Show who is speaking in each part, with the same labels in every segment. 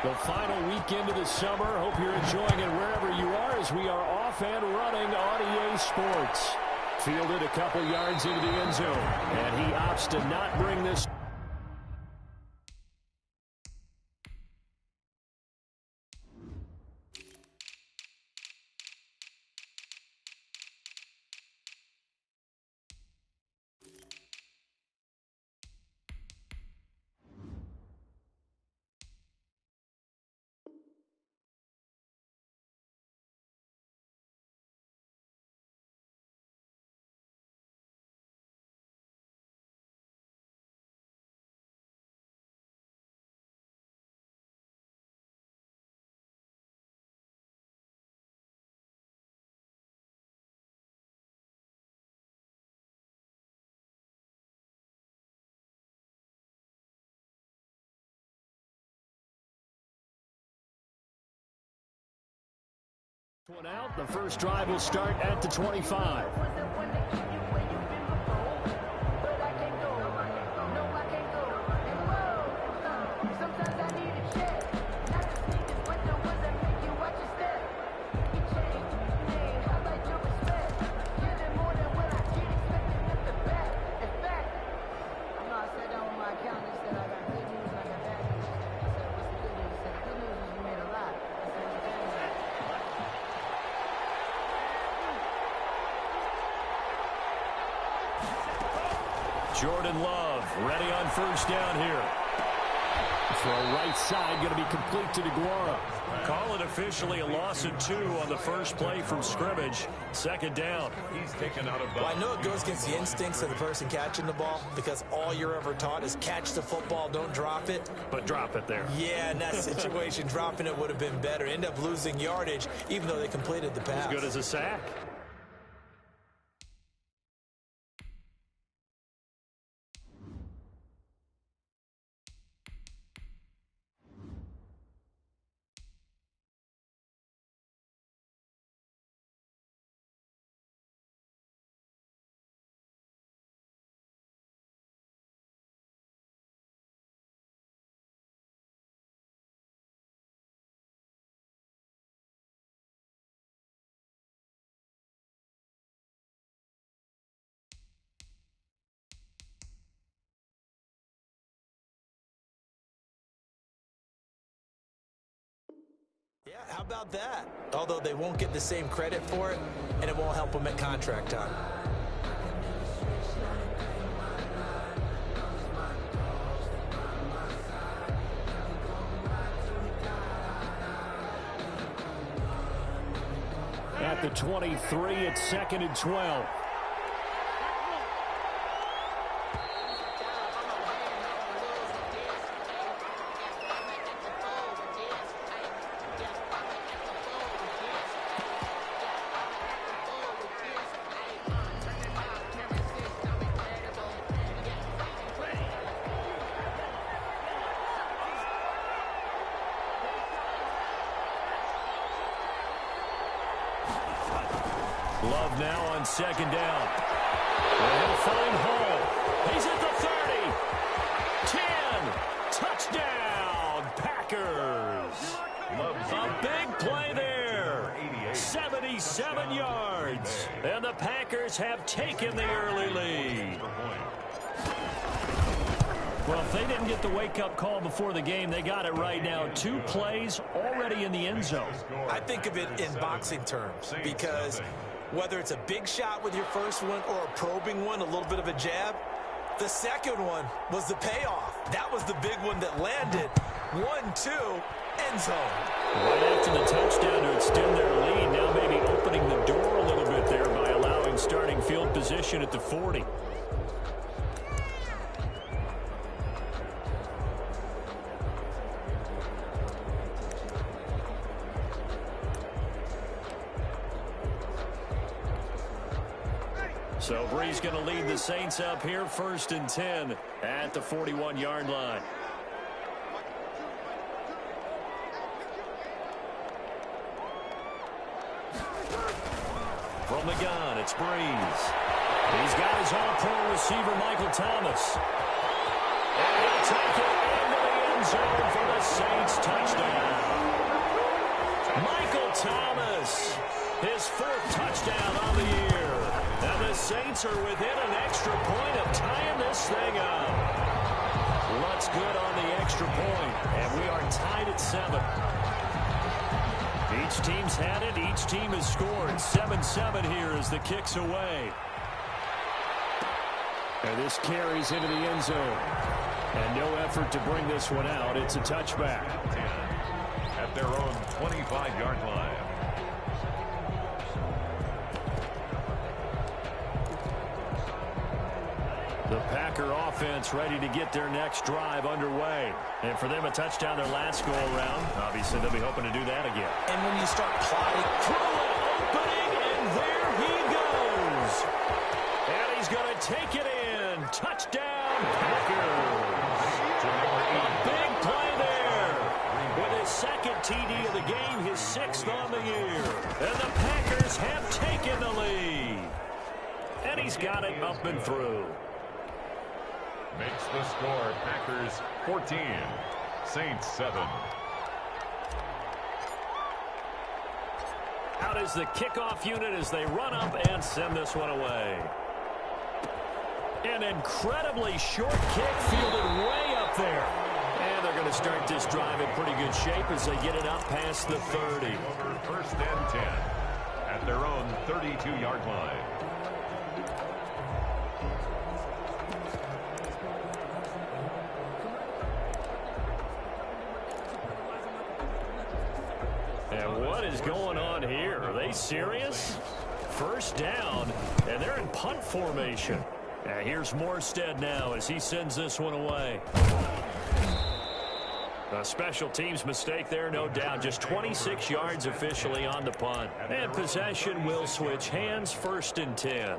Speaker 1: The final weekend of the summer. Hope you're enjoying it wherever you are as we are off and running on EA Sports. Fielded a couple yards into the end zone, and he opts to not bring this. One out. The first drive will start at the 25. Jordan Love ready on first down here. Throw right side going to be complete to DeGuara. Call it officially a loss of 2 on the first play from scrimmage. Second down.
Speaker 2: He's taken out of bounds.
Speaker 3: Well, I know it goes against the instincts of the person catching the ball because all you're ever taught is catch the football, don't drop it.
Speaker 1: But drop it there.
Speaker 3: Yeah, in that situation, dropping it would have been better. End up losing yardage even though they completed the pass.
Speaker 1: As good as a sack.
Speaker 3: Yeah, how about that? Although they won't get the same credit for it, and it won't help them at contract time.
Speaker 1: At the 23, it's 2nd and 12. Love now on second down. And he'll find Hall. He's at the 30. 10. Touchdown, Packers. A big play there. 77 yards. And the Packers have taken the early lead. Well, if they didn't get the wake-up call before the game, they got it right now. 2 plays already in the end zone.
Speaker 3: I think of it in boxing terms because whether it's a big shot with your first one or a probing one, a little bit of a jab, the second one was the payoff. That was the big one that landed. 1-2, end zone.
Speaker 1: Right after the touchdown to extend their lead, now maybe opening the door a little bit there by allowing starting field position at the 40. So Bree's going to lead the Saints up here, 1st and 10 at the 41-yard line. From the gun, it's Breeze. He's got his all-pro receiver, Michael Thomas. And he'll take it into the end zone for the Saints touchdown. His 4th touchdown on the year. And the Saints are within an extra point of tying this thing up. Looks good on the extra point, and we are tied at 7. Each team's had it. Each team has scored. 7-7 here as the kick's away. And this carries into the end zone. And no effort to bring this one out. It's a touchback.
Speaker 2: 10 at their own 25-yard line.
Speaker 1: The Packer offense ready to get their next drive underway. And for them, a touchdown their last go-around. Obviously, they'll be hoping to do that again.
Speaker 3: And when you start plotting
Speaker 1: through an opening, and there he goes. And he's going to take it in. Touchdown, Packers. A big play there. With his 2nd TD of the game, his 6th on the year. And the Packers have taken the lead. And he's got it up and through.
Speaker 2: Makes the score Packers 14, Saints 7.
Speaker 1: Out is the kickoff unit as they run up and send this one away. An incredibly short kick fielded way up there. And they're going to start this drive in pretty good shape as they get it up past the 30.
Speaker 2: Over 1st and 10 at their own 32-yard line.
Speaker 1: And what is going on here? Are they serious? 1st down, and they're in punt formation. Here's Morstead now as he sends this one away. A special teams mistake there, no doubt. Just 26 yards officially on the punt. And possession will switch hands, 1st and 10.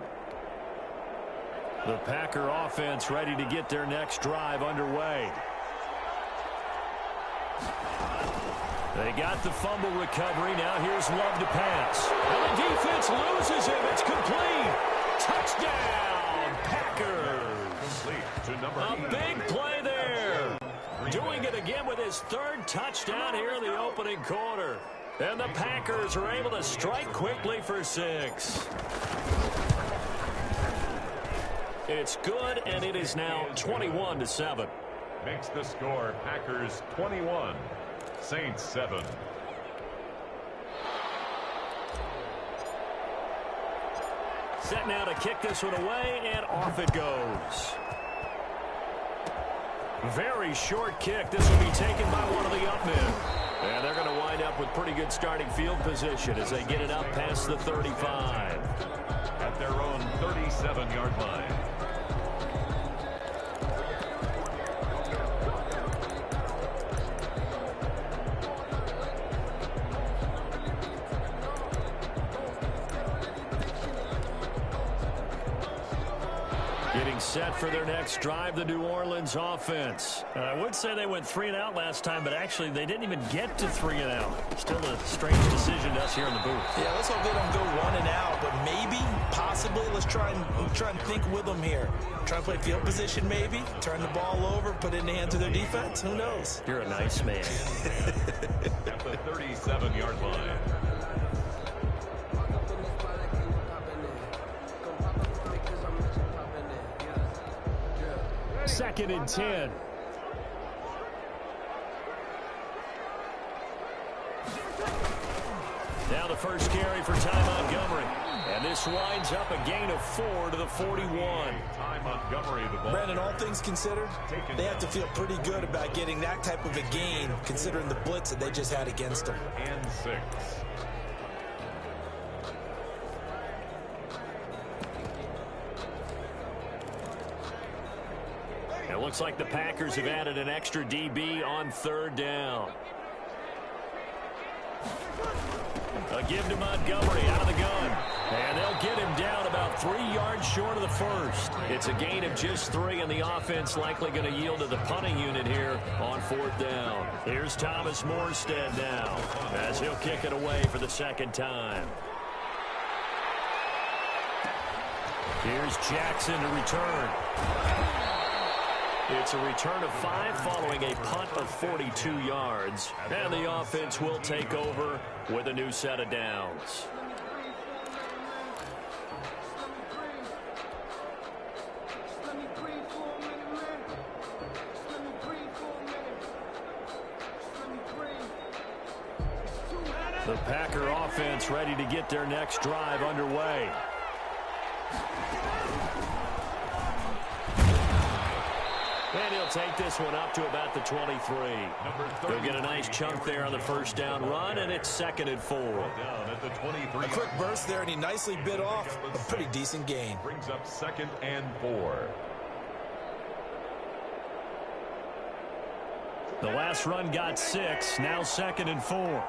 Speaker 1: The Packer offense ready to get their next drive underway. They got the fumble recovery. Now here's Love to pass. And the defense loses him. It's complete. Touchdown, Packers. A big play there. Doing it again with his 3rd touchdown here in the opening quarter. And the Packers are able to strike quickly for 6. It's good, and it is now 21-7.
Speaker 2: Makes the score Packers 21. Saints 7.
Speaker 1: Set now to kick this one away, and off it goes. Very short kick. This will be taken by one of the up men. And they're going to wind up with pretty good starting field position as they get it up past the 35.
Speaker 2: At their own 37-yard line.
Speaker 1: Getting set for their next drive, the New Orleans offense. I would say they went 3-and-out last time, but actually they didn't even get to 3-and-out. Still a strange decision to us here in the booth.
Speaker 3: Yeah, let's hope they don't go 1-and-out, but maybe, possibly, let's try and think with them here. Try and play field position maybe, turn the ball over, put it in the hands of their defense. Who knows?
Speaker 1: You're a nice man.
Speaker 2: At the 37-yard line.
Speaker 1: 2nd and 10. Now the first carry for Ty Montgomery. And this winds up a gain of 4 to the 41.
Speaker 2: Ty Montgomery, the ball.
Speaker 3: Brandon, all things considered, they have to feel pretty good about getting that type of a gain, considering the blitz that they just had against them.
Speaker 2: And 6.
Speaker 1: It looks like the Packers have added an extra DB on 3rd down. A give to Montgomery out of the gun. And they'll get him down about 3 yards short of the first. It's a gain of just 3, and the offense likely going to yield to the punting unit here on 4th down. Here's Thomas Morstead now as he'll kick it away for the 2nd time. Here's Jackson to return. It's a return of 5 following a punt of 42 yards. And the offense will take over with a new set of downs. The Packer offense ready to get their next drive underway. And he'll take this one up to about the 23. He'll get a nice chunk there on the first down run, and it's 2nd and 4.
Speaker 2: Down at the 23.
Speaker 3: A quick burst there, and he nicely bit off a pretty decent gain.
Speaker 2: Brings up 2nd and 4.
Speaker 1: The last run got 6, now 2nd and 4.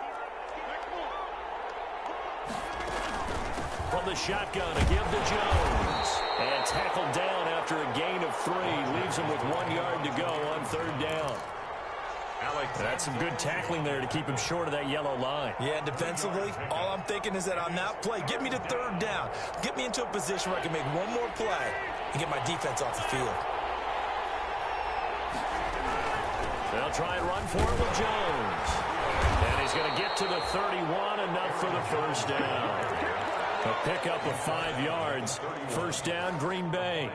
Speaker 1: From the shotgun, a give to Jones. And tackled down after a gain of 3. Leaves him with 1 yard to go on 3rd down. That's some good tackling there to keep him short of that yellow line.
Speaker 3: Yeah, defensively, all I'm thinking is that on that play, get me to 3rd down. Get me into a position where I can make one more play and get my defense off the field.
Speaker 1: They'll try and run for it with Jones. And he's going to get to the 31, enough for the first down. A pickup of 5 yards. First down, Green Bay.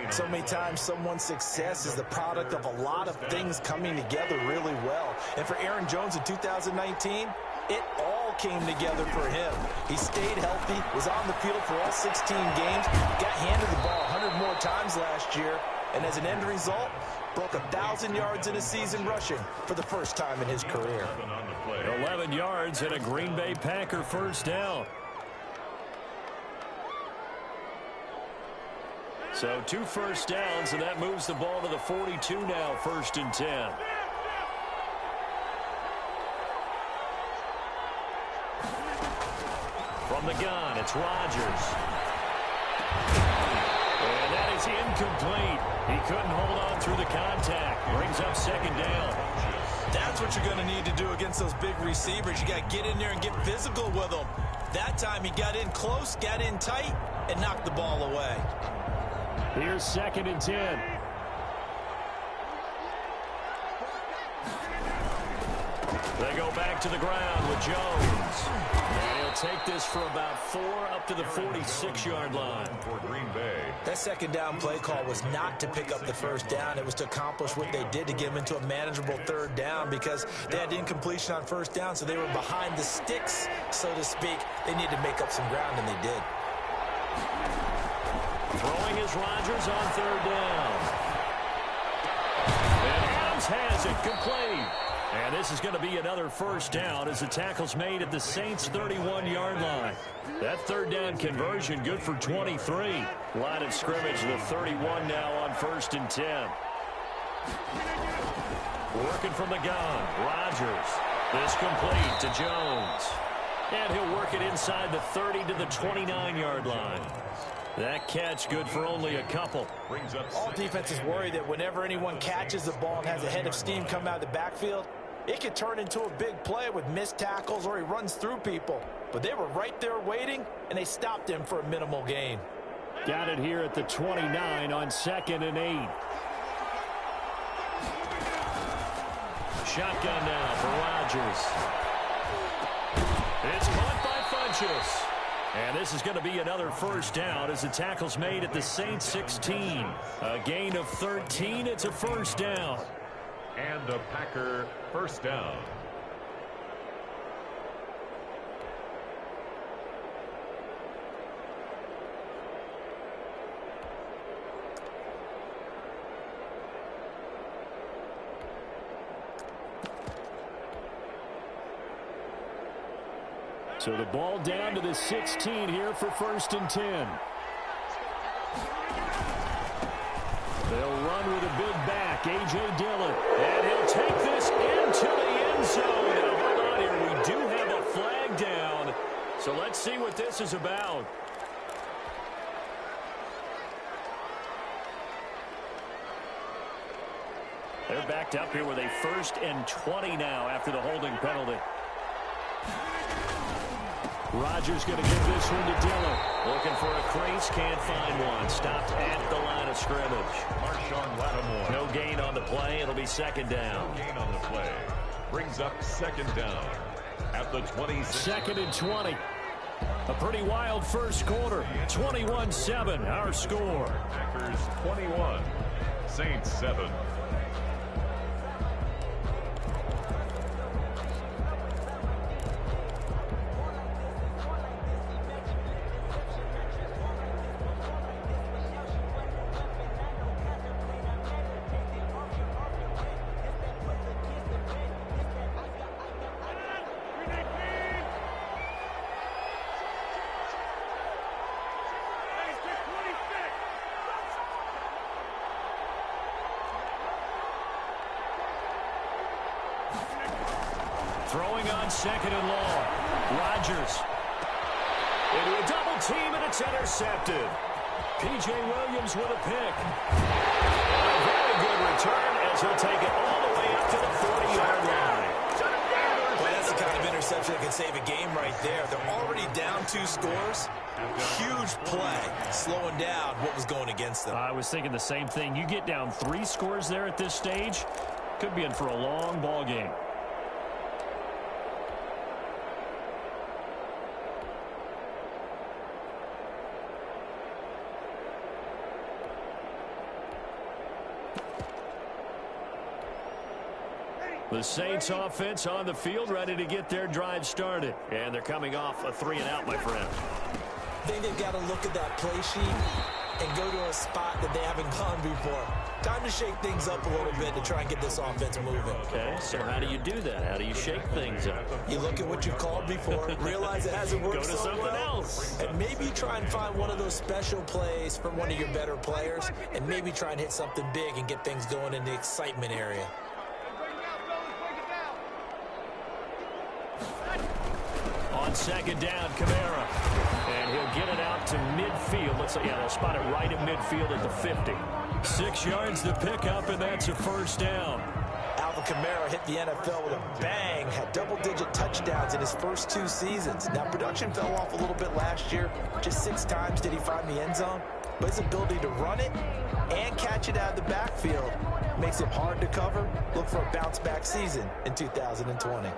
Speaker 3: So many times someone's success is the product of a lot of things coming together really well. And for Aaron Jones in 2019, it all came together for him. He stayed healthy, was on the field for all 16 games, got handed the ball 100 more times last year, and as an end result, broke 1,000 yards in a season rushing for the first time in his career.
Speaker 1: 11 yards and a Green Bay Packer first down. So 2 first downs, and that moves the ball to the 42 now, 1st and 10. From the gun, it's Rodgers. And that is incomplete. He couldn't hold on through the contact. Brings up 2nd down.
Speaker 3: That's what you're going to need to do against those big receivers. You got to get in there and get physical with them. That time he got in close, got in tight, and knocked the ball away.
Speaker 1: Here's 2nd and 10. They go back to the ground with Jones. And he'll take this for about 4 up to the 46-yard line.
Speaker 2: For Green Bay.
Speaker 3: That 2nd down play call was not to pick up the first down. It was to accomplish what they did to get them into a manageable 3rd down because they had incompletion on 1st down, so they were behind the sticks, so to speak. They needed to make up some ground, and they did.
Speaker 1: Throwing is Rodgers on 3rd down. And Adams has it complete. And this is going to be another first down as the tackle's made at the Saints' 31-yard line. That 3rd down conversion good for 23. Line of scrimmage, the 31 now on 1st and 10. Working from the gun, Rodgers. This complete to Jones. And he'll work it inside the 30 to the 29-yard line. That catch good for only a couple.
Speaker 3: All defenses worry that whenever anyone catches the ball and has a head of steam come out of the backfield, it could turn into a big play with missed tackles or he runs through people. But they were right there waiting, and they stopped him for a minimal gain.
Speaker 1: Got it here at the 29 on 2nd and 8. Shotgun now for Rodgers. It's caught by Funchess. And this is going to be another first down as the tackle's made at the Saints 16. A gain of 13. It's a first down.
Speaker 2: And a Packer first down.
Speaker 1: So the ball down to the 16 here for 1st and 10. They'll run with a big back, A.J. Dillon. And he'll take this into the end zone. Now, hold on here. We do have a flag down. So let's see what this is about. They're backed up here with a 1st and 20 now after the holding penalty. Rodgers going to give this one to Dillon. Looking for a crease, can't find one. Stopped at the line of scrimmage.
Speaker 2: Marshawn Lattimore.
Speaker 1: No gain on the play. It'll be 2nd down.
Speaker 2: No gain on the play. Brings up 2nd down at the 26.
Speaker 1: 2nd and 20. A pretty wild first quarter. 21-7, our score.
Speaker 2: Packers 21, Saints 7.
Speaker 1: Throwing on second and long. Rodgers. Into a double team, and it's intercepted. P.J. Williams with a pick. And a very good return as he'll take it all the way up to the 40-yard line.
Speaker 3: Well, that's the kind of interception that can save a game right there. They're already down 2 scores. Huge play, slowing down what was going against them.
Speaker 1: I was thinking the same thing. You get down 3 scores there at this stage, could be in for a long ball game. The Saints offense on the field, ready to get their drive started. And they're coming off a 3-and-out, my friend.
Speaker 3: I think they've got to look at that play sheet and go to a spot that they haven't gone before. Time to shake things up a little bit to try and get this offense moving.
Speaker 1: Okay, so how do you do that? How do you shake things up?
Speaker 3: You look at what you've called before, realize it hasn't worked so well. Go to something else. And maybe try and find one of those special plays from one of your better players, and maybe try and hit something big and get things going in the excitement area.
Speaker 1: On second down, Kamara. And he'll get it out to midfield. Let's say, yeah, they'll spot it right at midfield at the 50. 6 yards to pick up, and that's a first down.
Speaker 3: Alvin Kamara hit the NFL with a bang, had double-digit touchdowns in his first 2 seasons. Now, production fell off a little bit last year. Just 6 times did he find the end zone. But his ability to run it and catch it out of the backfield makes it hard to cover. Look for a bounce-back season in 2020.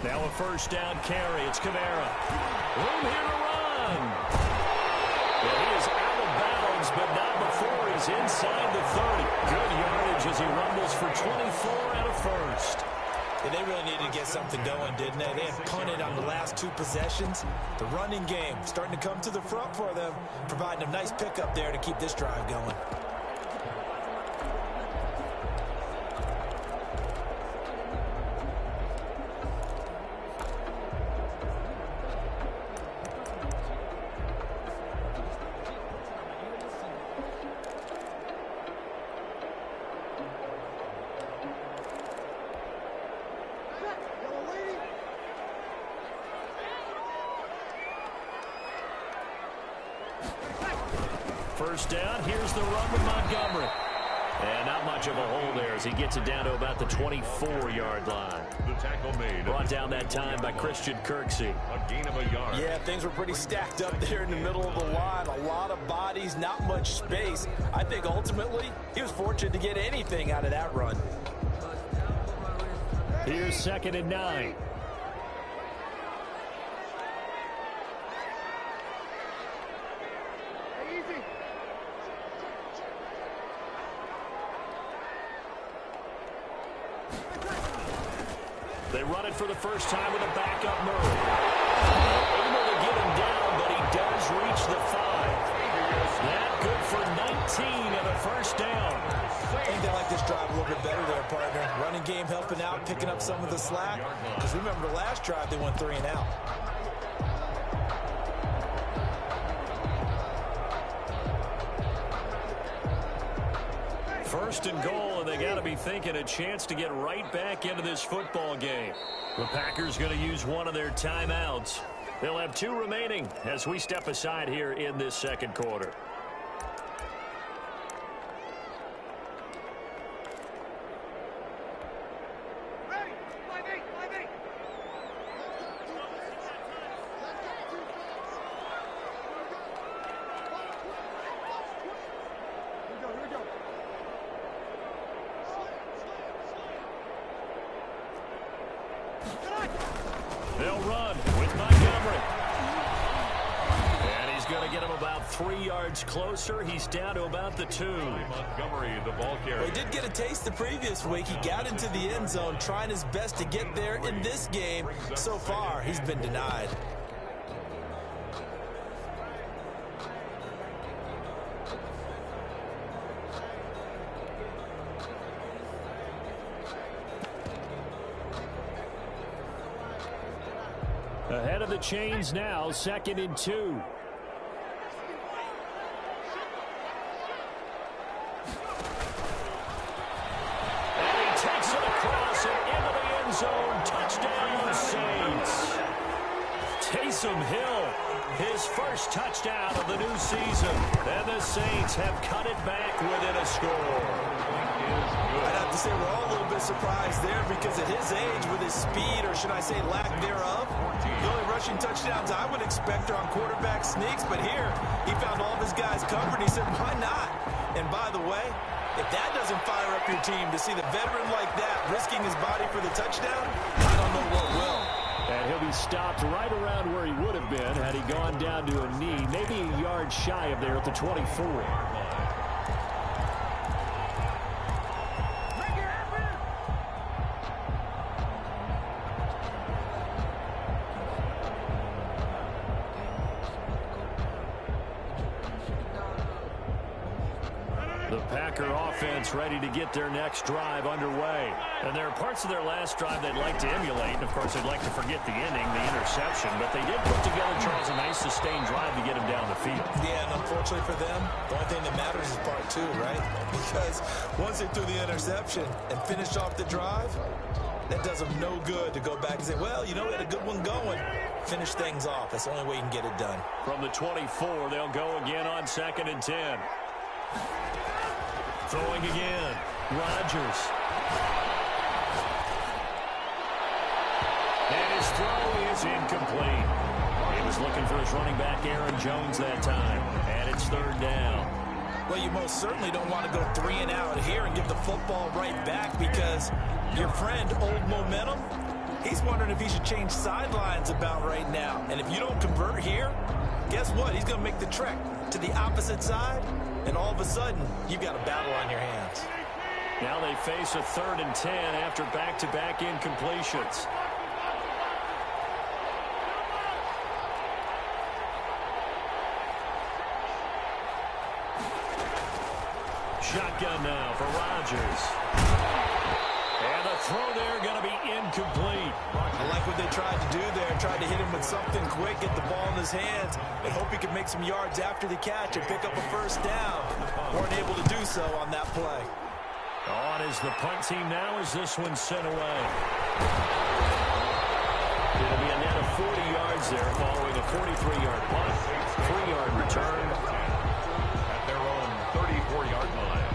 Speaker 1: Now a first down carry. It's Kamara. Room here to run. Well, he is out of bounds, but not before he's inside the 30. Good yardage as he rumbles for 24 and a first.
Speaker 3: Yeah, they really needed to get something going, didn't they? They had punted on the last 2 possessions. The running game starting to come to the front for them, providing a nice pickup there to keep this drive going.
Speaker 1: First down, here's the run with Montgomery. And not much of a hole there as he gets it down to about the 24-yard line.
Speaker 2: The tackle made.
Speaker 1: Brought down that time by Christian Kirksey.
Speaker 2: A gain of a yard.
Speaker 3: Yeah, things were pretty stacked up there in the middle of the line. A lot of bodies, not much space. I think ultimately he was fortunate to get anything out of that run.
Speaker 1: Here's 2nd and 9. They run it for the first time with a backup Murray. Able to get him down, but he does reach the 5. That good for 19 and a first down.
Speaker 3: I think they like this drive a little bit better there, partner. Running game helping out, picking up some of the slack. Because remember, the last drive they went 3 and out.
Speaker 1: First and goal, and they got to be thinking a chance to get right back into this football game. The Packers going to use one of their timeouts. They'll have 2 remaining as we step aside here in this second quarter. They'll run with Montgomery. And he's going to get him about 3 yards closer. He's down to about the 2.
Speaker 2: Montgomery, the ball carrier.
Speaker 3: Well, he did get a taste the previous week. He got into the end zone, trying his best to get there in this game. So far, he's been denied.
Speaker 1: Ahead of the chains now, 2nd and 2. zone. Touchdown, Saints. Taysom Hill, his first touchdown of the new season. And the Saints have cut it back within a score.
Speaker 3: I'd have to say we're all a little bit surprised there because at his age, with his speed, or should I say lack thereof, the only rushing touchdowns I would expect are on quarterback sneaks. But here, he found all of his guys covered. He said, why not? And by the way, if that doesn't fire up your team to see the veteran like that risking his body for the touchdown, I don't know what will.
Speaker 1: And he'll be stopped right around where he would have been had he gone down to a knee, maybe a yard shy of there at the 24. The Packer offense ready to get their next drive underway. And there are parts of their last drive they'd like to emulate. And, of course, they'd like to forget the inning, the interception. But they did put together, Charles, a nice sustained drive to get him down the field.
Speaker 3: Yeah, and unfortunately for them, the only thing that matters is part two, right? Because once they threw the interception and finished off the drive, that does them no good to go back and say, well, you know, we had a good one going. Finish things off. That's the only way you can get it done.
Speaker 1: From the 24, they'll go again on 2nd and 10. Throwing again. Rodgers. And his throw is incomplete. He was looking for his running back, Aaron Jones, that time. And it's 3rd down.
Speaker 3: Well, you most certainly don't want to go 3 and out here and give the football right back because your friend, Old Momentum, he's wondering if he should change sidelines about right now. And if you don't convert here, guess what? He's going to make the trek to the opposite side. And all of a sudden, you've got a battle on your hands.
Speaker 1: Now they face a 3rd and 10 after back-to-back incompletions. Shotgun now for Rodgers. And the throw there going to be incomplete.
Speaker 3: I like what they tried to do there. Tried to hit him with something quick, get the ball in his hands, and hope he could make some yards after the catch and pick up a 1st down. Weren't able to do so on that play.
Speaker 1: On is the punt team now as this one's sent away. It'll be a net of 40 yards there following a 43-yard punt. 3-yard return.
Speaker 2: At their own 34-yard line.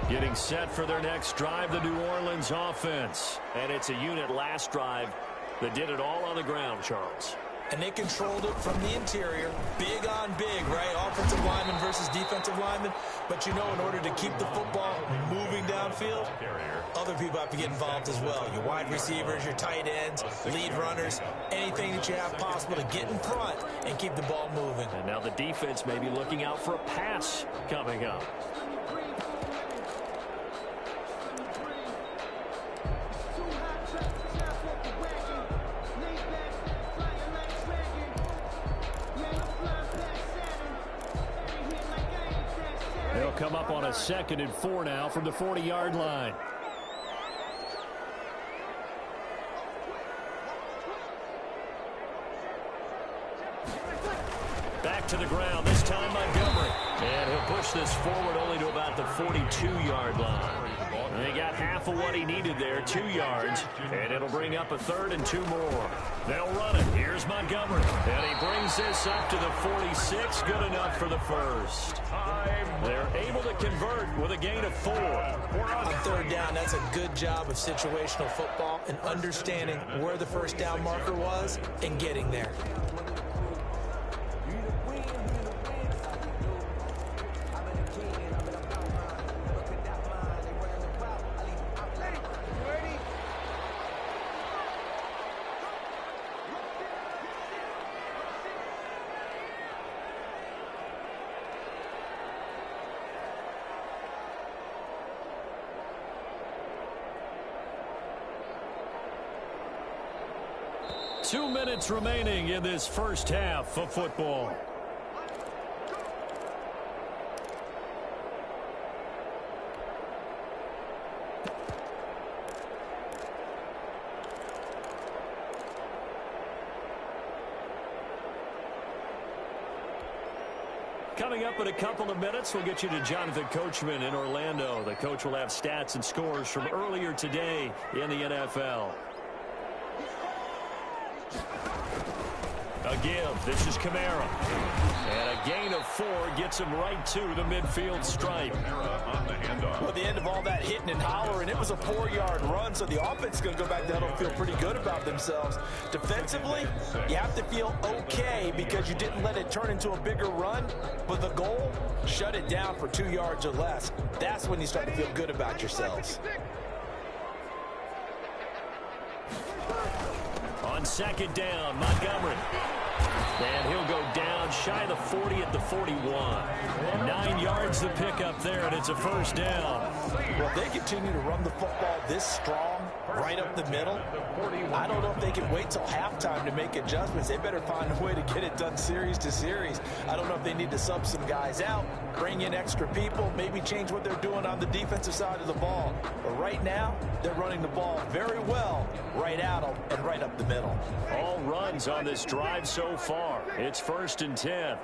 Speaker 1: Getting set for their next drive, the New Orleans offense. And it's a unit last drive that did it all on the ground, Charles.
Speaker 3: And they controlled it from the interior. Big on big, right? Offensive lineman versus defensive lineman. But, you know, in order to keep the football moving downfield, other people have to get involved as well. Your wide receivers, your tight ends, lead runners, anything that you have possible to get in front and keep the ball moving.
Speaker 1: And now the defense may be looking out for a pass coming up. They'll come up on a 2nd and 4 now from the 40-yard line. Back to the ground, this time Montgomery. And he'll push this forward only to about the 42-yard line. And they got half of what he needed there, 2 yards. And it'll bring up a 3rd and 2 more. They'll run it. Here's Montgomery. And he brings this up to the 46. Good enough for the 1st. They're able to convert with a gain of 4.
Speaker 3: On 3rd down, that's a good job of situational football and understanding where the 1st down marker was and getting there.
Speaker 1: Two minutes remaining in this first half of football. Coming up in a couple of minutes, we'll get you to Jonathan Coachman in Orlando. The coach will have stats and scores from earlier today in the NFL. A give. This is Kamara. And a gain of 4 gets him right to the midfield stripe.
Speaker 3: Well, at the end of all that hitting and hollering, it was a 4-yard run, so the offense is going to go back down and feel pretty good about themselves. Defensively, you have to feel okay because you didn't let it turn into a bigger run, but the goal, shut it down for 2 yards or less. That's when you start to feel good about yourselves.
Speaker 1: On second down, Montgomery. And he'll go down shy of the 40 at the 41. 9 yards to pick up there, and it's a first down.
Speaker 3: Well, if they continue to run the football this strong, right up the middle, I don't know if they can wait till halftime to make adjustments. They better find a way to get it done series to series. I don't know if they need to sub some guys out, bring in extra people, maybe change what they're doing on the defensive side of the ball. But right now, they're running the ball very well, right out and right up the middle.
Speaker 1: All runs on this drive so far. It's 1st and 10.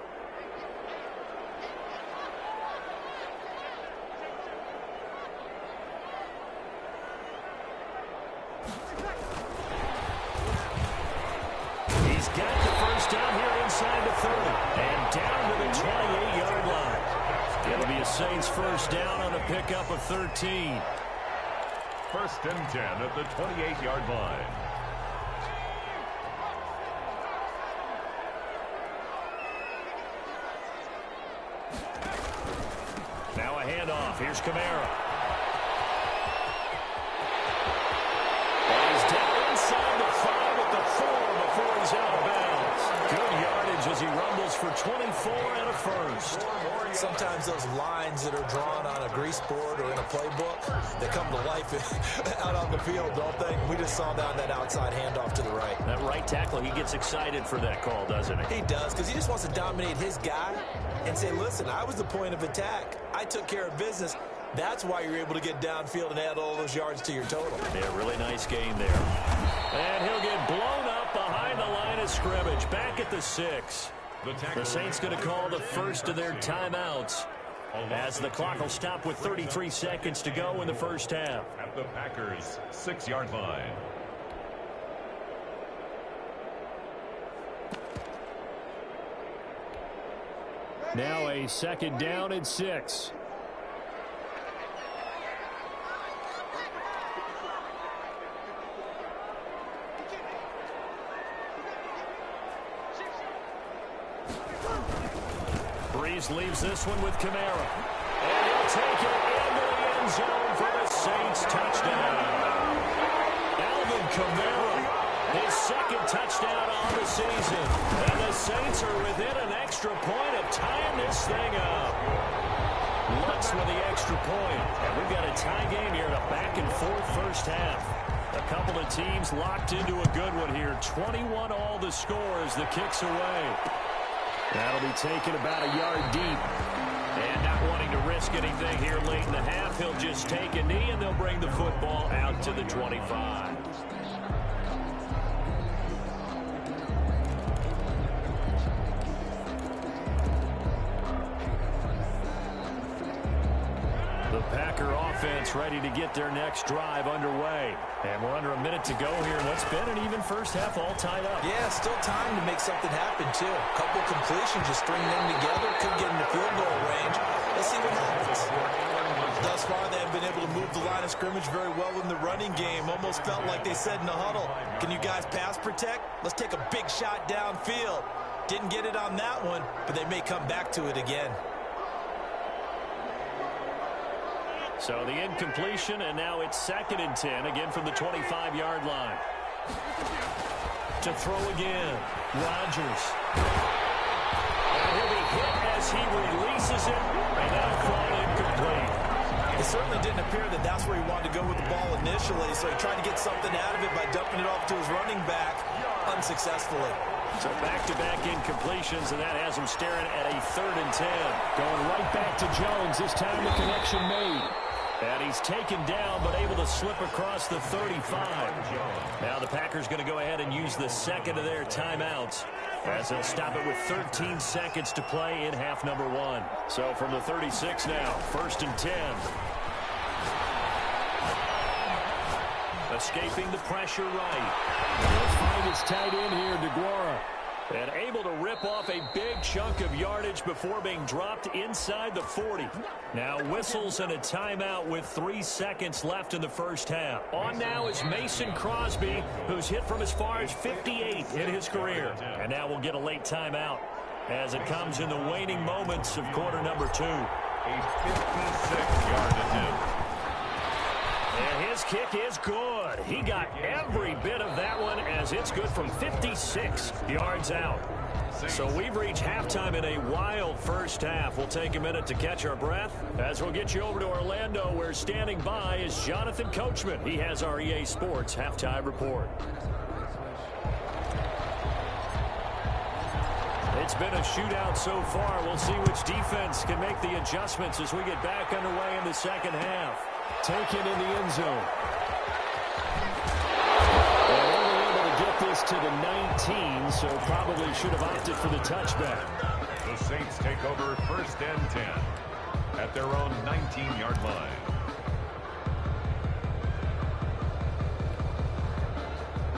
Speaker 1: He's got the first down here inside the 30 and down to the 28-yard line. It'll be a Saints first down on a pickup of 13.
Speaker 2: 1st and 10 at the 28-yard line.
Speaker 1: Now a handoff. Here's Kamara. And he's down inside the 5 at the 4 before he's out of bounds. Good yardage as he rumbles for 24 and a first.
Speaker 3: Sometimes those lines that are drawn on a grease board or in a playbook, they come to life out on the field, don't they? We just saw that outside handoff to the right.
Speaker 1: That right tackle, he gets excited for that call, doesn't he?
Speaker 3: He does, because he just wants to dominate his guy and say, listen, I was the point of attack. I took care of business. That's why you're able to get downfield and add all those yards to your total.
Speaker 1: Yeah, really nice game there. And he'll get blown up behind the line of scrimmage, back at the 6. The Saints going to call the first of their timeouts as the clock will stop with 33 seconds to go in the first half.
Speaker 2: At the Packers' 6-yard line.
Speaker 1: Now a second down and 6. Breeze leaves this one with Kamara. And he'll take it into the end zone for the Saints touchdown. Alvin Kamara, his second touchdown on the season. And the Saints are within an extra point of tying this thing up. Lutz with the extra point. And we've got a tie game here in a back-and-forth first half. A couple of teams locked into a good one here. 21 all the score as the kick's away. That'll be taken about a yard deep. And not wanting to risk anything here late in the half, he'll just take a knee and they'll bring the football out to the 25. The Packer offense ready to get their next drive underway. And we're under a minute to go here in what's been an even first half, all tied up.
Speaker 3: Yeah, still time to make something happen, too. A couple completions, just string them together. Could get into field goal range. Let's see what happens. Thus far, they have been able to move the line of scrimmage very well in the running game. Almost felt like they said in the huddle, can you guys pass protect? Let's take a big shot downfield. Didn't get it on that one, but they may come back to it again.
Speaker 1: So the incompletion, and now it's 2nd and 10, again from the 25-yard line. To throw again, Rodgers. And he'll be hit as he releases it, and that'll fall incomplete.
Speaker 3: It certainly didn't appear that that's where he wanted to go with the ball initially, so he tried to get something out of it by dumping it off to his running back unsuccessfully.
Speaker 1: So back-to-back incompletions, and that has him staring at a 3rd and 10. Going right back to Jones, this time the connection made. And he's taken down, but able to slip across the 35. Now the Packers going to go ahead and use the second of their timeouts, as they'll stop it with 13 seconds to play in half number 1. So from the 36 now, 1st and 10. Escaping the pressure right. He'll find his tight end here, DeGuara. And able to rip off a big chunk of yardage before being dropped inside the 40. Now whistles and a timeout with 3 seconds left in the first half. On now is Mason Crosby, who's hit from as far as 58 in his career. And now we'll get a late timeout as it comes in the waning moments of quarter number 2.
Speaker 2: A 56-yard attempt.
Speaker 1: And his kick is good. He got every bit of that one as it's good from 56 yards out. So we've reached halftime in a wild first half. We'll take a minute to catch our breath as we'll get you over to Orlando, where standing by is Jonathan Coachman. He has our EA Sports halftime report. It's been a shootout so far. We'll see which defense can make the adjustments as we get back underway in the second half. Taken in the end zone. And only able to get this to the 19, so probably should have opted for the touchback.
Speaker 2: The Saints take over 1st and 10 at their own 19-yard line.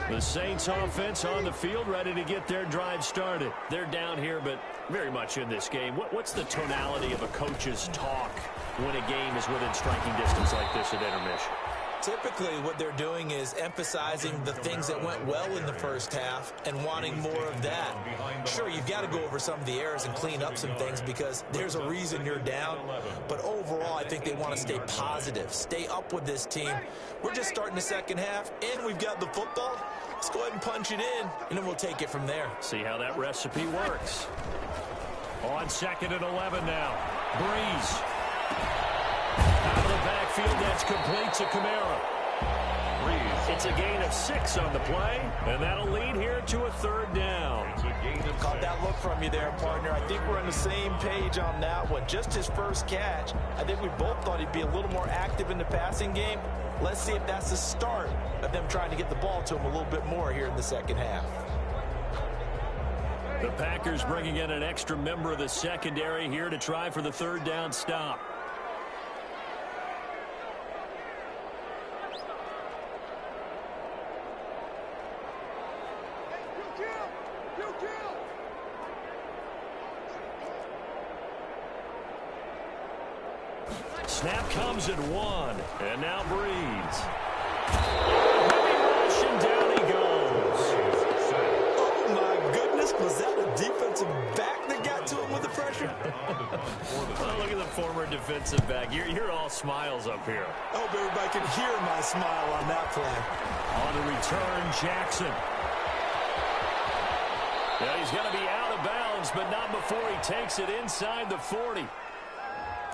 Speaker 1: The Saints offense on the field, ready to get their drive started. They're down here, but very much in this game. What's the tonality of a coach's talk when a game is within striking distance like this at intermission?
Speaker 3: Typically, what they're doing is emphasizing the things that went well in the first half and wanting more of that. Sure, you've got to go over some of the errors and clean up some things because there's a reason you're down. But overall, I think they want to stay positive, stay up with this team. We're just starting the second half, and we've got the football. Let's go ahead and punch it in, and then we'll take it from there.
Speaker 1: See how that recipe works. On 2nd and 11 now. Breeze. Out of the backfield, that's complete to Kamara. It's a gain of 6 on the play, and that'll lead here to a 3rd down.
Speaker 3: Caught that look from you there, partner. I think we're on the same page on that one. Just his first catch. I think we both thought he'd be a little more active in the passing game. Let's see if that's the start of them trying to get the ball to him a little bit more here in the second half.
Speaker 1: The Packers bringing in an extra member of the secondary here to try for the 3rd down stop. Snap comes at 1, and now Breeze. Heavy rush, and down he goes.
Speaker 3: Oh, my goodness. Was that a defensive back that got to him with the pressure?
Speaker 1: Oh, look at the former defensive back. You're all smiles up here.
Speaker 3: I hope everybody can hear my smile on that play.
Speaker 1: On the return, Jackson. Yeah, he's going to be out of bounds, but not before he takes it inside the 40.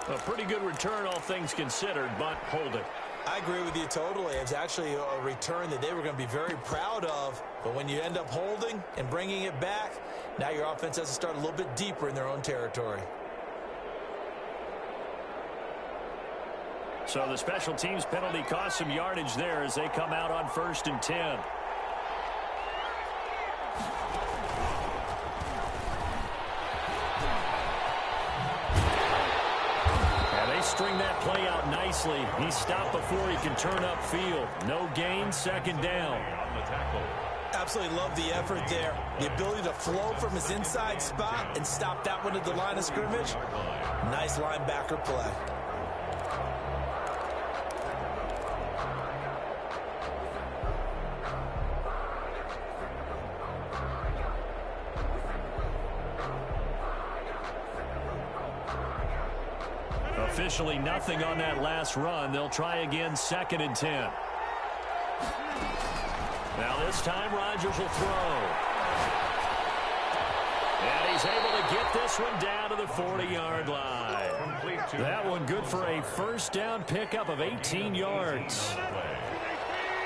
Speaker 1: A pretty good return, all things considered, but hold it.
Speaker 3: I agree with you totally. It's actually a return that they were going to be very proud of. But when you end up holding and bringing it back, now your offense has to start a little bit deeper in their own territory.
Speaker 1: So the special teams penalty cost some yardage there as they come out on 1st and 10. String that play out nicely. He stopped before he can turn upfield. No gain, 2nd down.
Speaker 3: Absolutely love the effort there. The ability to flow from his inside spot and stop that one at the line of scrimmage. Nice linebacker play.
Speaker 1: Officially nothing on that last run. They'll try again, 2nd and 10. Now this time Rodgers will throw. And he's able to get this one down to the 40-yard line. That one good for a 1st down pickup of 18 yards.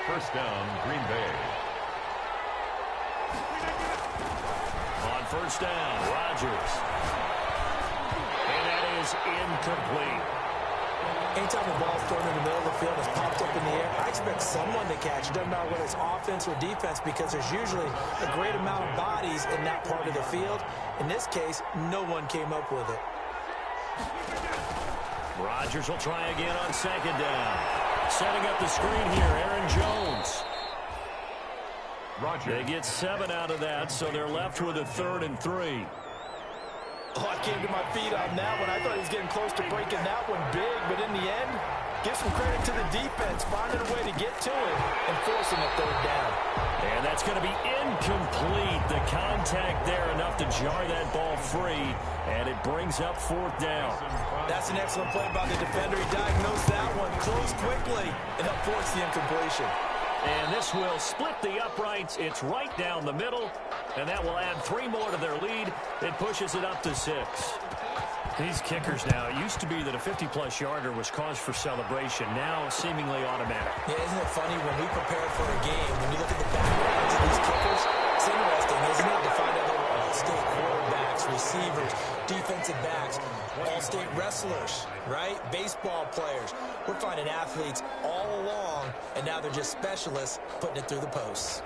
Speaker 2: 1st down, Green Bay.
Speaker 1: On 1st down, Rodgers. And that is incomplete.
Speaker 3: Anytime the ball's thrown in the middle of the field, it's popped up in the air, I expect someone to catch it. Doesn't matter whether it's offense or defense, because there's usually a great amount of bodies in that part of the field. In this case, no one came up with it.
Speaker 1: Rodgers will try again on second down. Setting up the screen here, Aaron Jones. They get 7 out of that, so they're left with a 3rd and 3.
Speaker 3: Oh, I came to my feet on that one. I thought he was getting close to breaking that one big, but in the end, give some credit to the defense, finding a way to get to it and forcing a 3rd down.
Speaker 1: And that's going to be incomplete. The contact there enough to jar that ball free, and it brings up 4th down.
Speaker 3: That's an excellent play by the defender. He diagnosed that one, closed quickly, and helped force the incompletion.
Speaker 1: And this will split the uprights. It's right down the middle, and that will add 3 more to their lead. It pushes it up to 6. These kickers now, it used to be that a 50-plus yarder was cause for celebration. Now seemingly automatic.
Speaker 3: Yeah, isn't it funny when we prepare for a game, when you look at the backgrounds of these kickers, it's interesting, isn't it, to find out they were all-state quarterbacks, receivers, defensive backs, all-state wrestlers, right? Baseball players. We're finding athletes all along, and now they're just specialists putting it through the posts.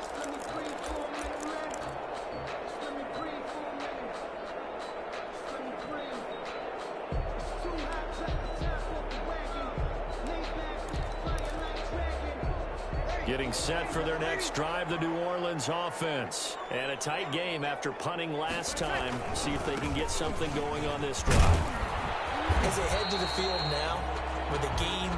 Speaker 1: Getting set for their next drive, the New Orleans offense. And a tight game after punting last time. See if they can get something going on this drive.
Speaker 3: As they head to the field now, with the game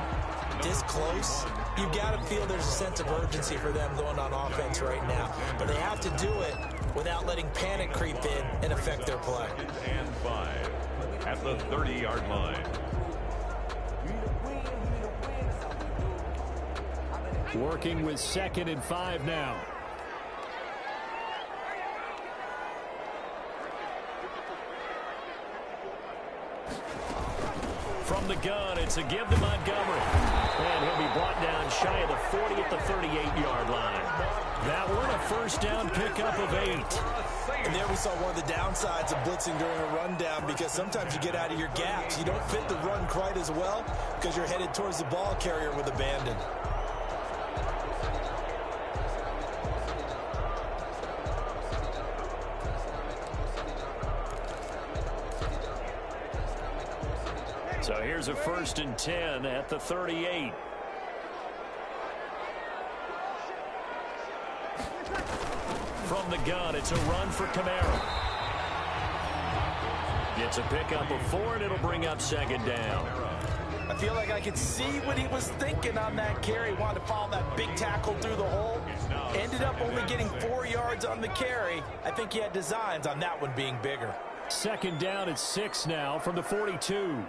Speaker 3: this close, you've got to feel there's a sense of urgency for them going on offense right now. But they have to do it without letting panic creep in and affect their play.
Speaker 2: And 5 at the 30-yard line.
Speaker 1: Working with 2nd and 5 now. From the gun, it's a give to Montgomery. And he'll be brought down shy of the 40 at the 38-yard line. That one a first down pickup of 8.
Speaker 3: And there we saw one of the downsides of blitzing during a rundown, because sometimes you get out of your gaps. You don't fit the run quite as well because you're headed towards the ball carrier with abandon.
Speaker 1: So here's a 1st and 10 at the 38. From the gun, it's a run for Kamara. Gets a pickup of 4, and it'll bring up 2nd down.
Speaker 3: I feel like I could see what he was thinking on that carry. Wanted to follow that big tackle through the hole. Ended up only getting 4 yards on the carry. I think he had designs on that one being bigger.
Speaker 1: 2nd down at 6 now from the 42.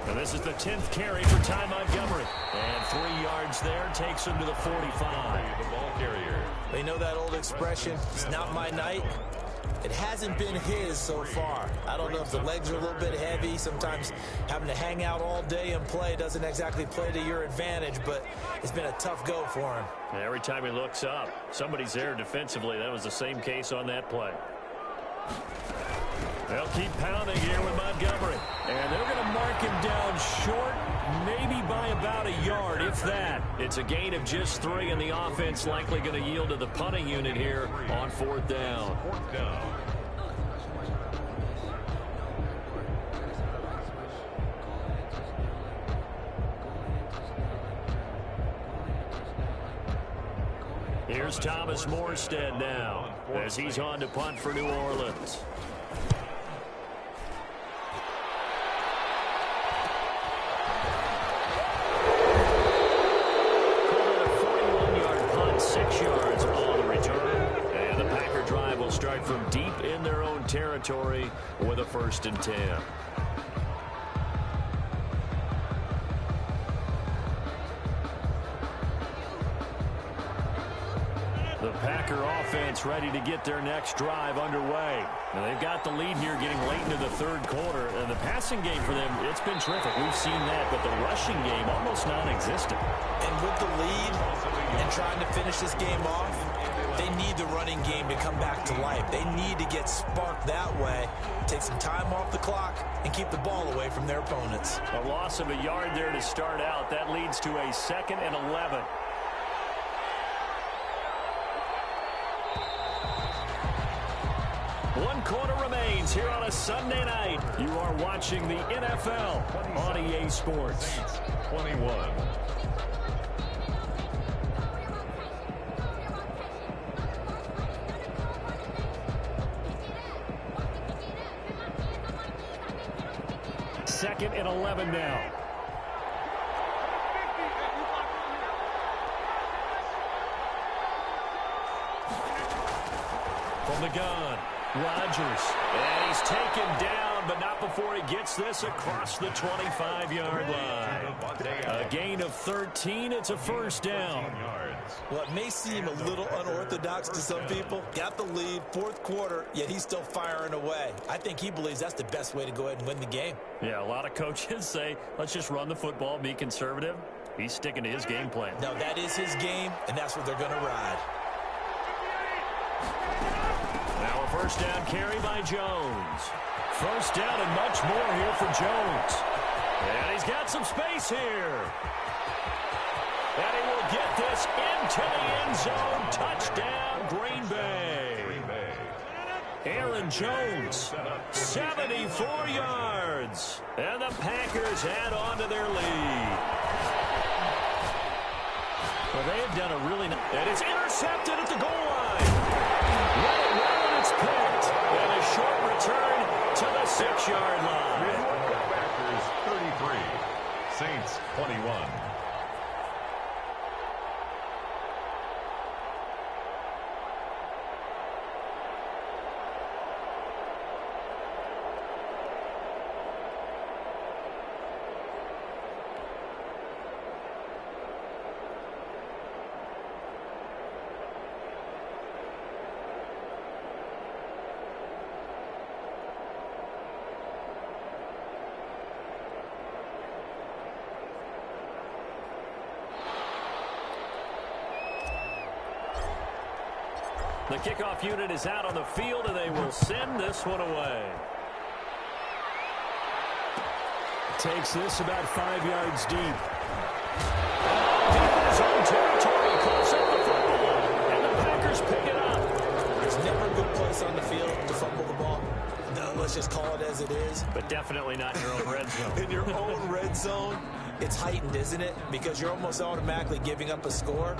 Speaker 1: And this is the 10th carry for Ty Montgomery. And 3 yards there takes him to the 45.
Speaker 2: The ball carrier.
Speaker 3: They know that old expression, it's not my night. It hasn't been his so far. I don't know if the legs are a little bit heavy. Sometimes having to hang out all day and play doesn't exactly play to your advantage, but it's been a tough go for him.
Speaker 1: Every time he looks up, somebody's there defensively. That was the same case on that play. They'll keep pounding here with Montgomery. And they're going to mark him down short, maybe by about a yard, if that. It's a gain of just 3, and the offense likely going to yield to the punting unit here on 4th down.
Speaker 2: 4th down.
Speaker 1: Here's Thomas Morstead now as he's on to punt for New Orleans. Called a 41-yard punt, 6 yards on the return. And the Packer drive will start from deep in their own territory with a 1st and 10. The Packer offense ready to get their next drive underway. Now they've got the lead here getting late into the third quarter. And the passing game for them, it's been terrific. We've seen that, but the rushing game almost non-existent.
Speaker 3: And with the lead and trying to finish this game off, they need the running game to come back to life. They need to get sparked that way, take some time off the clock, and keep the ball away from their opponents.
Speaker 1: A loss of a yard there to start out. That leads to a 2nd and 11. One quarter remains here on a Sunday night. You are watching the NFL on EA Sports.
Speaker 2: 21.
Speaker 1: Second and 11 now. From the gun, Rodgers. And he's taken down, but not before he gets this across the 25-yard line. A gain of 13. It's a first down.
Speaker 3: Well, it may seem a little unorthodox to some people. Got the lead, fourth quarter, yet he's still firing away. I think he believes that's the best way to go ahead and win the game.
Speaker 1: Yeah, a lot of coaches say, let's just run the football, be conservative. He's sticking to his game plan.
Speaker 3: No, that is his game, and that's what they're going to ride.
Speaker 1: Now a first down carry by Jones. First down and much more here for Jones. And he's got some space here. And he will get this into the end zone. Touchdown, Green Bay. Aaron Jones, 74 yards. And the Packers add on to their lead. Well, they have done a really nice... And it's intercepted at the goal line. Let it roll, and it's picked. And a short return to the 6-yard line.
Speaker 2: Packers 33, Saints 21.
Speaker 1: The kickoff unit is out on the field, and they will send this one away. Takes this about 5 yards deep. Deep in his own territory, calls up the football, and the Packers pick it up.
Speaker 3: There's never a good place on the field to fumble the ball. No, let's just call it as it is.
Speaker 1: But definitely not in your own red zone.
Speaker 3: In your own red zone, it's heightened, isn't it? Because you're almost automatically giving up a score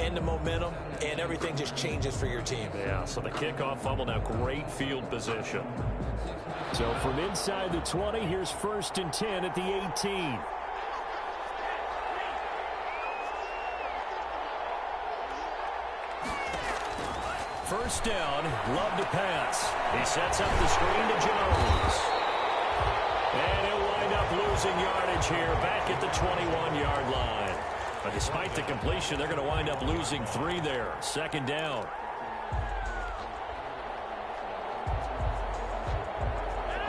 Speaker 3: and the momentum, and everything just changes for your team.
Speaker 1: Yeah, so the kickoff fumble, now great field position. So from inside the 20, here's 1st and 10 at the 18. First down, Love to pass. He sets up the screen to Jones. And he'll wind up losing yardage here back at the 21-yard line. But despite the completion, they're going to wind up losing 3 there. 2nd down.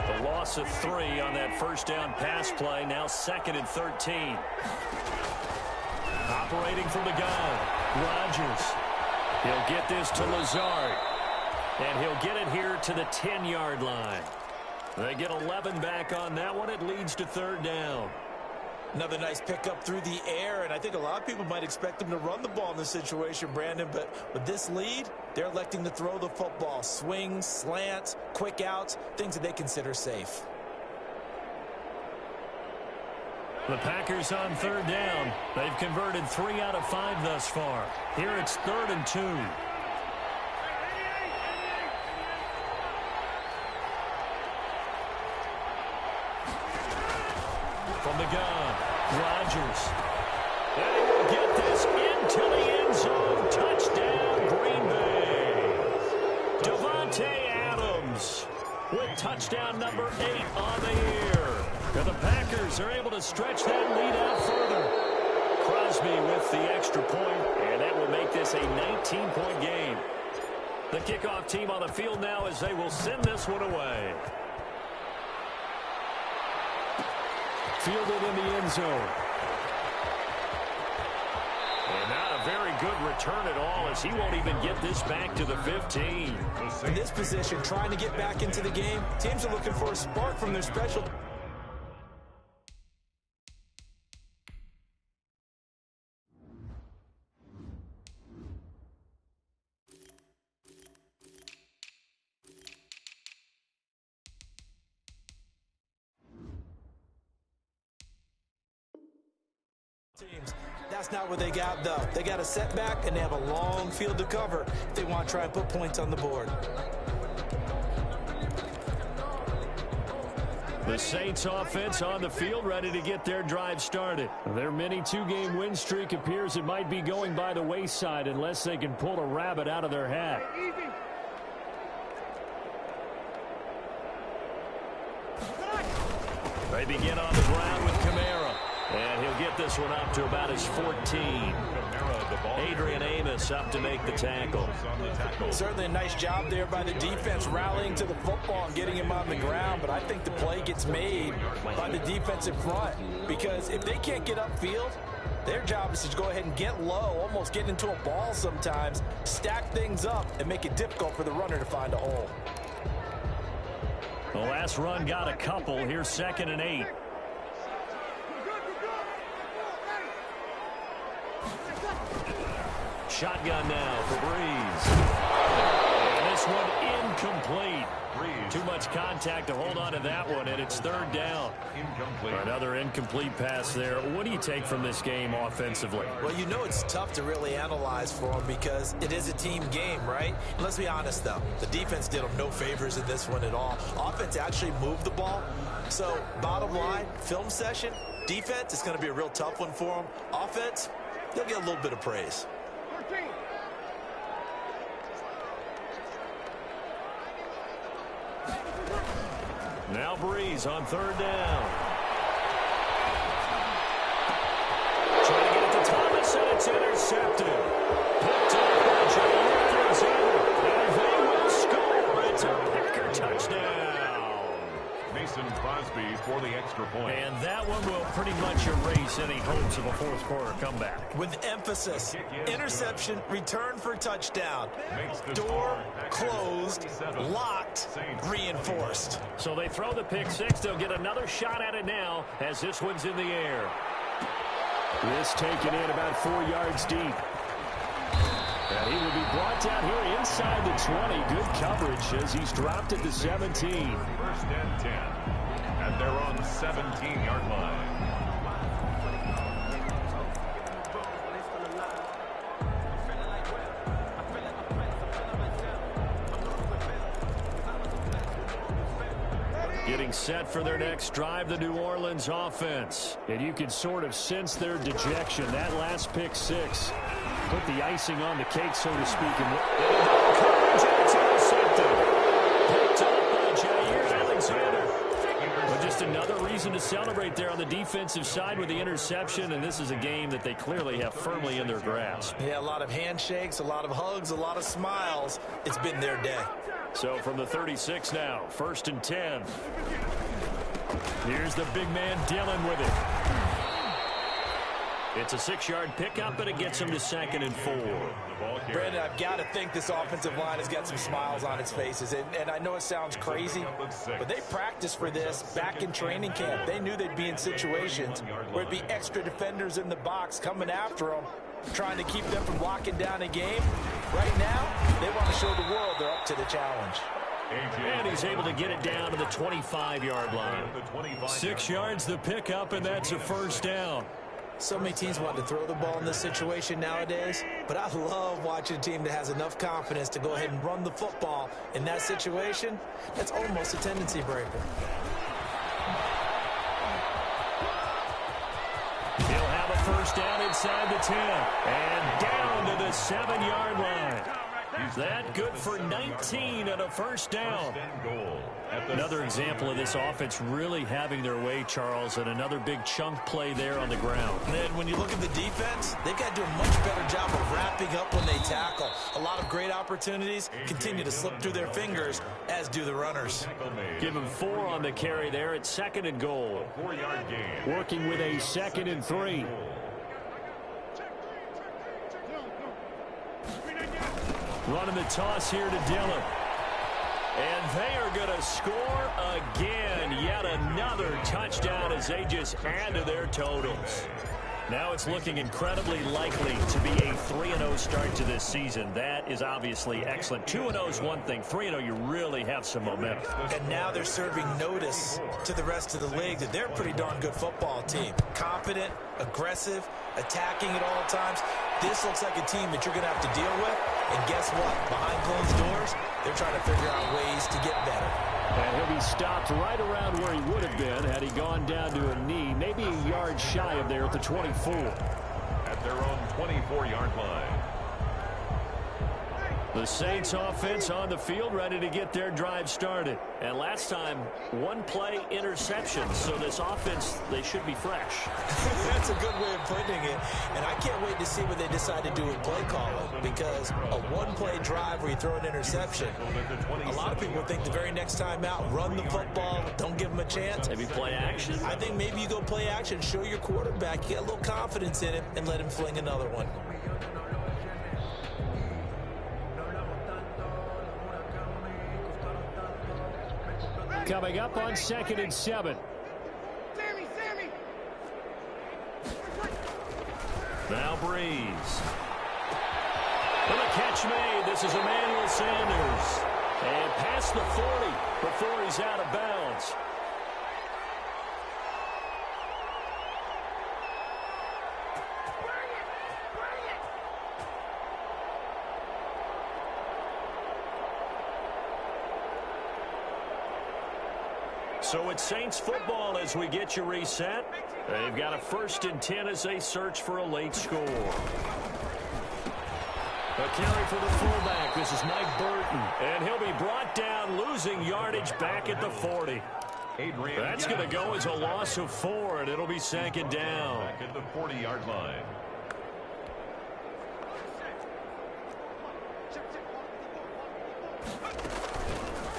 Speaker 1: The loss of 3 on that first down pass play. Now 2nd and 13. Operating from the gun, Rodgers. He'll get this to Lazard. And he'll get it here to the 10-yard line. They get 11 back on that one. It leads to 3rd down.
Speaker 3: Another nice pickup through the air, and I think a lot of people might expect them to run the ball in this situation, Brandon, but with this lead, they're electing to throw the football. Swings, slants, quick outs, things that they consider safe.
Speaker 1: The Packers on 3rd down. They've converted 3 out of 5 thus far. Here it's 3rd and 2. From the gun, Rodgers. And he will get this into the end zone. Touchdown, Green Bay. Davante Adams with touchdown number 8 on the year. And the Packers are able to stretch that lead out further. Crosby with the extra point, and that will make this a 19-point game. The kickoff team on the field now as they will send this one away. Fielded in the end zone. And not a very good return at all, as he won't even get this back to the 15.
Speaker 3: In this position, trying to get back into the game, teams are looking for a spark from their special. Teams. That's not what they got, though. They got a setback, and they have a long field to cover if they want to try and put points on the board.
Speaker 1: The Saints offense on the field, ready to get their drive started. Their mini two-game win streak appears it might be going by the wayside unless they can pull a rabbit out of their hat. They begin on the ground with Kamara. And he'll get this one up to about his 14. Adrian Amos up to make the tackle.
Speaker 3: Certainly a nice job there by the defense rallying to the football and getting him on the ground, but I think the play gets made by the defensive front, because if they can't get upfield, their job is to go ahead and get low, almost get into a ball sometimes, stack things up, and make it difficult for the runner to find a hole.
Speaker 1: The last run got a couple. Here's 2nd and 8. Shotgun now for Breeze. And this one incomplete. Too much contact to hold on to that one, and it's 3rd down. Another incomplete pass there. What do you take from this game offensively?
Speaker 3: Well, you know it's tough to really analyze for them because it is a team game, right? And let's be honest, though. The defense did them no favors in this one at all. Offense actually moved the ball. So, bottom line, film session, defense is going to be a real tough one for them. Offense, they'll get a little bit of praise.
Speaker 1: Now Breeze on 3rd down. Trying to get it to Thomas, and it's intercepted. Picked up by Jair Alexander, and they will score. It's a Packer touchdown.
Speaker 2: Mason Crosby for the extra point.
Speaker 1: And that one will pretty much erase any hopes of a fourth-quarter comeback.
Speaker 3: With emphasis, interception, return for touchdown. Door closed, locked, reinforced.
Speaker 1: So they throw the pick six. They'll get another shot at it now as this one's in the air. This taken in about 4 yards deep. And he will be brought down here inside the 20. Good coverage as he's dropped at the 17.
Speaker 2: 1st and 10 at their own 17-yard line.
Speaker 1: Getting set for their next drive, the New Orleans offense. And you can sort of sense their dejection. That last pick six put the icing on the cake, so to speak. And coverage, intercepted. Picked up by Jair Alexander. But just another reason to celebrate there on the defensive side with the interception. And this is a game that they clearly have firmly in their grasp.
Speaker 3: Yeah, a lot of handshakes, a lot of hugs, a lot of smiles. It's been their day.
Speaker 1: So from the 36 now, 1st and 10. Here's the big man Dillon with it. It's a 6-yard pickup, and it gets him to 2nd and 4.
Speaker 3: Brandon, I've got to think this offensive line has got some smiles on its faces. And I know it sounds crazy, but they practiced for this back in training camp. They knew they'd be in situations where it'd be extra defenders in the box coming after them, trying to keep them from locking down a game. Right now, they want to show the world they're up to the challenge.
Speaker 1: And he's able to get it down to the 25-yard line. 6 yards the pickup, and that's a 1st down.
Speaker 3: So many teams want to throw the ball in this situation nowadays, but I love watching a team that has enough confidence to go ahead and run the football in that situation. That's almost a tendency breaker.
Speaker 1: He'll have a 1st down inside the 10 and down to the 7-yard line. That good for 19 and a first down. Another example of this offense really having their way, Charles, and another big chunk play there on the ground.
Speaker 3: And then when you look at the defense, they've got to do a much better job of wrapping up when they tackle. A lot of great opportunities continue to slip through their fingers, as do the runners.
Speaker 1: Give him 4 on the carry there at 2nd and goal. Working with a 2nd and 3. Running the toss here to Dillon. And they are going to score again. Yet another touchdown as they just add to their totals. Now it's looking incredibly likely to be a 3-0 start to this season. That is obviously excellent. 2-0 is one thing. 3-0, you really have some momentum.
Speaker 3: And now they're serving notice to the rest of the league that they're a pretty darn good football team. Confident, aggressive, attacking at all times. This looks like a team that you're going to have to deal with. And guess what? Behind closed doors, they're trying to figure out ways to get better.
Speaker 1: And he'll be stopped right around where he would have been had he gone down to a knee, maybe a yard shy of there at the 24.
Speaker 2: At their own 24-yard line.
Speaker 1: The Saints offense on the field, ready to get their drive started. And last time, 1-play interception. So this offense, they should be fresh.
Speaker 3: That's a good way of putting it. And I can't wait to see what they decide to do with play calling. Because a 1-play drive where you throw an interception, a lot of people think the very next time out, run the football, don't give them a chance.
Speaker 1: Maybe play action?
Speaker 3: I think maybe you go play action, show your quarterback, you get a little confidence in him, and let him fling another one.
Speaker 1: Coming up on 2nd and 7. Now Breeze. And a catch made. This is Emmanuel Sanders. And past the 40 before he's out of bounds. So it's Saints football as we get you reset. They've got a 1st and 10 as they search for a late score. A carry for the fullback. This is Mike Burton. And he'll be brought down, losing yardage back at the 40. That's going to go as a loss of 4, and it'll be 2nd down.
Speaker 2: Back at the 40-yard line.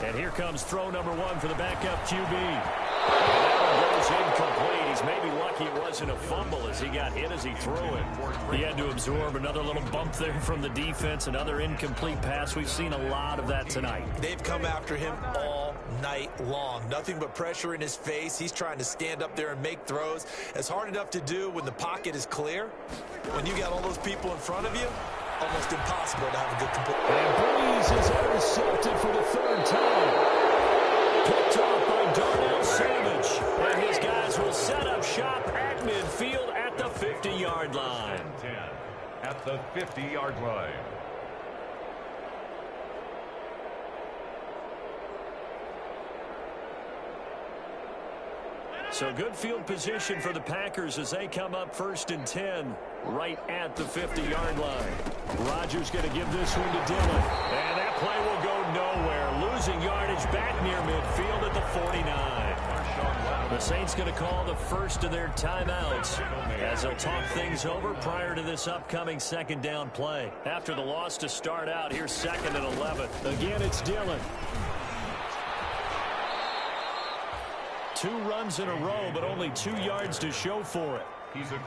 Speaker 1: And here comes throw number 1 for the backup QB. And that one goes incomplete. He's maybe lucky it wasn't a fumble as he got hit as he threw it. He had to absorb another little bump there from the defense, another incomplete pass. We've seen a lot of that tonight.
Speaker 3: They've come after him all night long. Nothing but pressure in his face. He's trying to stand up there and make throws. It's hard enough to do when the pocket is clear. When you got all those people in front of you, almost impossible to have a good complete.
Speaker 1: And Breeze is intercepted for the 3rd time. Picked off by Darnell Savage. And his guys will set up shop at midfield at the 50-yard line.
Speaker 2: 10 at the 50-yard line.
Speaker 1: So good field position for the Packers as they come up 1st and 10 right at the 50-yard line. Rodgers going to give this one to Dillon. And that play will go nowhere. Losing yardage back near midfield at the 49. The Saints going to call the first of their timeouts as they'll talk things over prior to this upcoming 2nd down play. After the loss to start out, here's 2nd and 11. Again, it's Dillon. 2 runs in a row, but only 2 yards to show for it.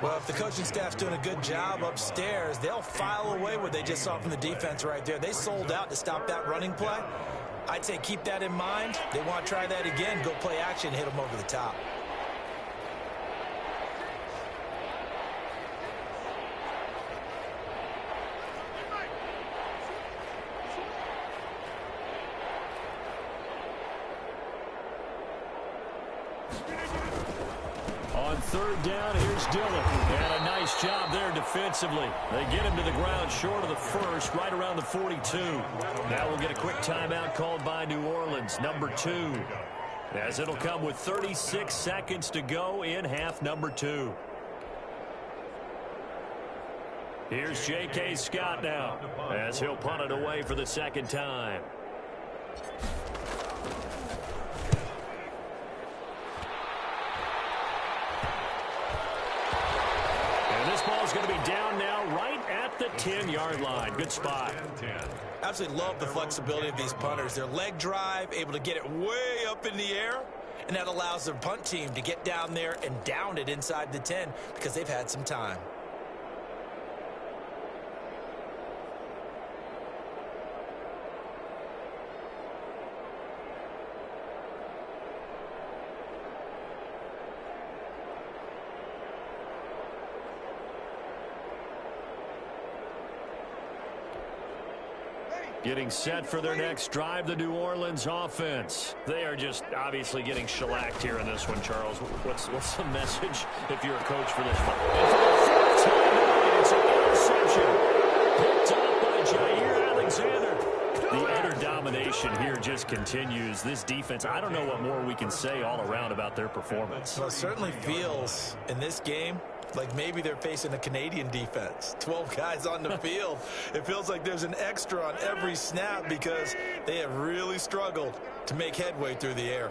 Speaker 3: Well, if the coaching staff's doing a good job upstairs, they'll file away what they just saw from the defense right there. They sold out to stop that running play. I'd say keep that in mind. They want to try that again, go play action, hit them over the top.
Speaker 1: On 3rd down, here's Dillon. And a nice job there defensively. They get him to the ground short of the 1st, right around the 42. Now we'll get a quick timeout called by New Orleans, number 2. As it'll come with 36 seconds to go in half number 2. Here's J.K. Scott now as he'll punt it away for the second time. And this ball's going to be down now right at the 10-yard line. Good spot.
Speaker 3: Absolutely love the flexibility of these punters. Their leg drive, able to get it way up in the air, and that allows their punt team to get down there and down it inside the 10 because they've had some time.
Speaker 1: Getting set for their next drive, the New Orleans offense. They are just obviously getting shellacked here in this one, Charles. What's the message if you're a coach for this one? And for the fourth time, it's an interception. Picked up by Jair Alexander. The utter domination here just continues. This defense, I don't know what more we can say all around about their performance.
Speaker 3: Well, it certainly feels in this game like maybe they're facing a Canadian defense. 12 guys on the field. It feels like there's an extra on every snap because they have really struggled to make headway through the air.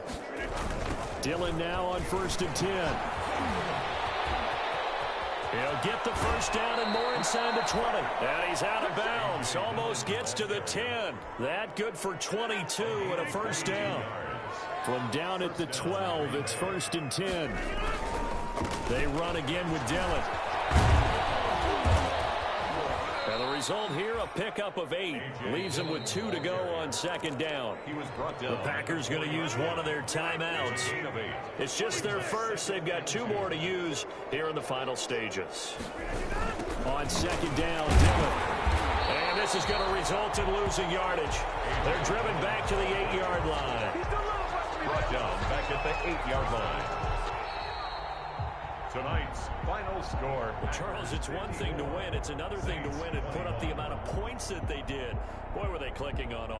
Speaker 1: Dillon now on 1st and 10. He'll get the first down and more inside the 20. And he's out of bounds. Almost gets to the 10. That good for 22 and a first down. From down at the 12, it's 1st and 10. They run again with Dillon. And the result here, a pickup of 8. Leaves them with 2 to go on 2nd down. The Packers going to use one of their timeouts. It's just their first. They've got 2 more to use here in the final stages. On 2nd down, Dillon. And this is going to result in losing yardage. They're driven back to the 8-yard line.
Speaker 2: Brought down back at the 8-yard line. Tonight's final score.
Speaker 1: Well, Charles, it's one thing to win. It's another thing to win and put up the amount of points that they did. Boy, were they clicking on